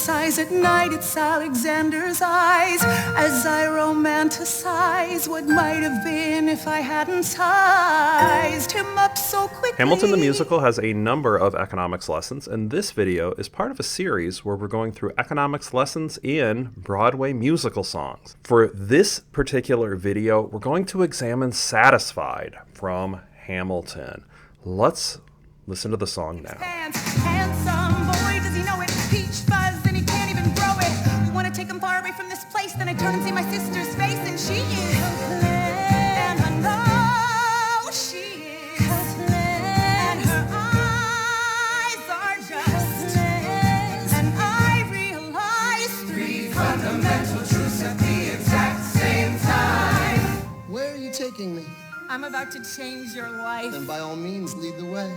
fantasize at night, it's Alexander's eyes as I romanticize what might have been if I hadn't sized him up so quickly. Hamilton the Musical has a number of economics lessons, and this video is part of a series where we're going through economics lessons in Broadway musical songs. For this particular video, we're going to examine Satisfied from Hamilton. Let's listen to the song now. Handsome boy, does he know it? Peach fuzz, and he can't even grow it. Want to take him far away from this place, then I turn and see my sister's face, and she is and I know she is, and her eyes are just, and I realize three fundamental truths at the exact same time. Where are you taking me? I'm about to change your life. Then by all means, lead the way.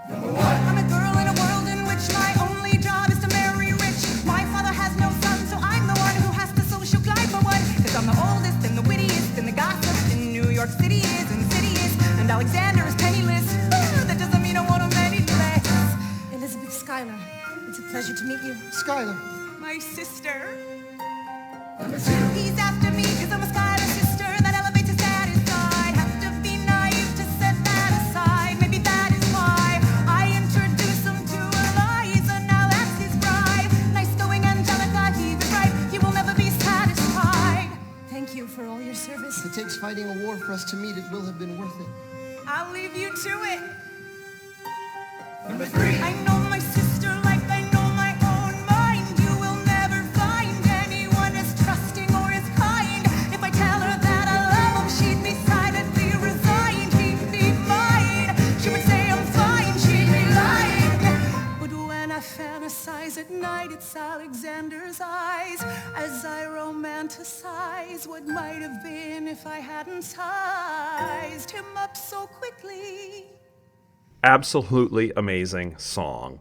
Number one. I'm a girl in a world in which my only job is to marry rich. My father has no son, so I'm the one who has to social glide for one. Cause I'm the oldest and the wittiest and the gossip in New York City is insidious. And Alexander is penniless. That doesn't mean I want him any less. Elizabeth Schuyler, it's a pleasure to meet you. Schuyler. My sister. Number two. He's after me cause I'm a Schuyler sister. That elevates his satisfied. Have to be naive to set that aside. Maybe that is why I introduce him to Eliza. Now that's his bride. Nice going, Angelica, he was right. He will never be satisfied. Thank you for all your service. If it takes fighting a war for us to meet, it will have been worth it. I'll leave you to it. Number three. I know my sister like I know my own mind. You will never find anyone as trusting or as kind. If I tell her that I love him, she'd be silently resigned. He'd be mine. She would say I'm fine. She'd be lying. But when I fantasize at night, it's Alexander's eyes as I romanticize what might have been if I hadn't sized him up so quickly. Absolutely amazing song.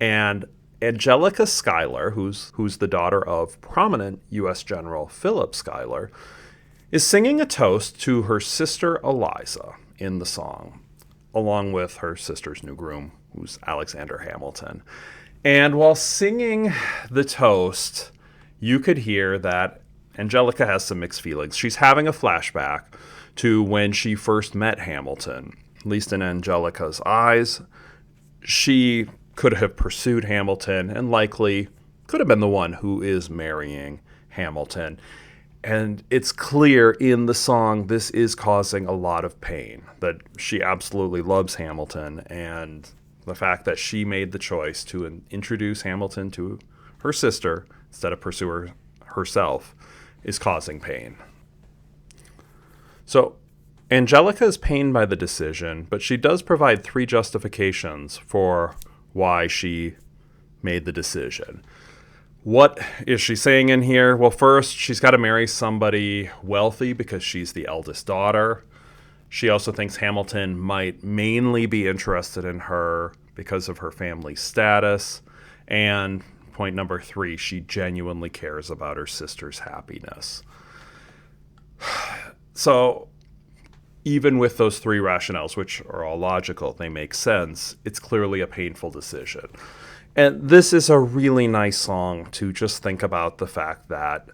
And Angelica Schuyler, who's the daughter of prominent U.S. General Philip Schuyler, is singing a toast to her sister Eliza in the song, along with her sister's new groom, who's Alexander Hamilton. And while singing the toast, you could hear that Angelica has some mixed feelings. She's having a flashback to when she first met Hamilton. At least in Angelica's eyes, she could have pursued Hamilton and likely could have been the one who is marrying Hamilton. And it's clear in the song this is causing a lot of pain, that she absolutely loves Hamilton, and the fact that she made the choice to introduce Hamilton to her sister instead of pursue her herself is causing pain. So Angelica is pained by the decision, but she does provide three justifications for why she made the decision. What is she saying in here? Well, first, she's got to marry somebody wealthy because she's the eldest daughter. She also thinks Hamilton might mainly be interested in her because of her family status. And point number three, she genuinely cares about her sister's happiness. So even with those three rationales, which are all logical, they make sense, it's clearly a painful decision. And this is a really nice song to just think about the fact that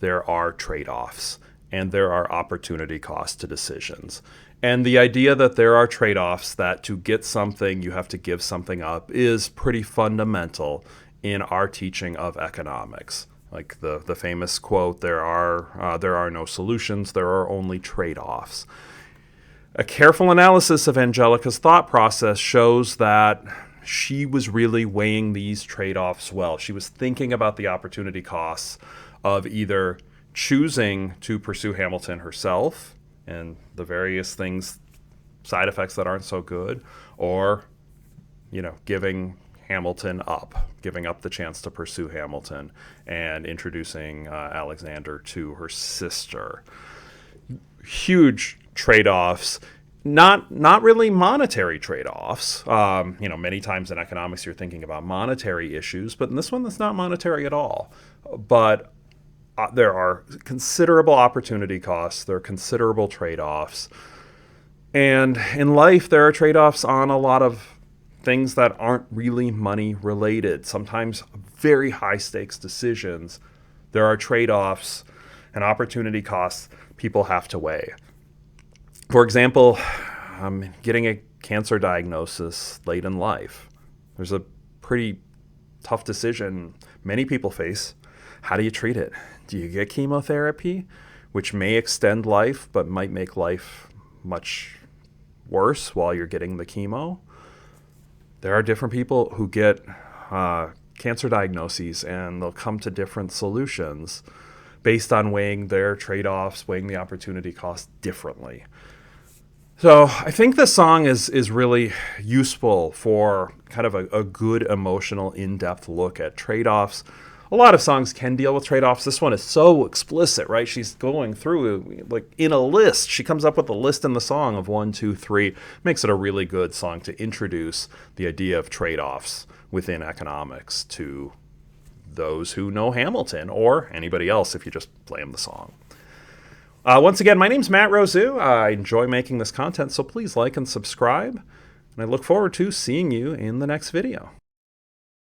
there are trade-offs and there are opportunity costs to decisions. And the idea that there are trade-offs, that to get something you have to give something up, is pretty fundamental in our teaching of economics. Like the famous quote, there are no solutions, there are only trade-offs. A careful analysis of Angelica's thought process shows that she was really weighing these trade-offs well. She was thinking about the opportunity costs of either choosing to pursue Hamilton herself and the various things, side effects that aren't so good, or, giving Hamilton up, giving up the chance to pursue Hamilton and introducing Alexander to her sister. Huge trade-offs, not really monetary trade-offs. Many times in economics you're thinking about monetary issues, but in this one that's not monetary at all. But there are considerable opportunity costs, there are considerable trade-offs. And in life there are trade-offs on a lot of things that aren't really money related, sometimes very high stakes decisions. There are trade-offs and opportunity costs people have to weigh. For example, getting a cancer diagnosis late in life. There's a pretty tough decision many people face. How do you treat it? Do you get chemotherapy, which may extend life but might make life much worse while you're getting the chemo? There are different people who get cancer diagnoses, and they'll come to different solutions based on weighing their trade-offs, weighing the opportunity cost differently. So I think this song is really useful for kind of a good emotional in-depth look at trade-offs. A lot of songs can deal with trade-offs. This one is so explicit, right? She's going through, like, in a list. She comes up with a list in the song of 1, 2, 3. Makes it a really good song to introduce the idea of trade-offs within economics to those who know Hamilton, or anybody else if you just play them the song. Once again, my name's Matt Rosu. I enjoy making this content, so please like and subscribe. And I look forward to seeing you in the next video.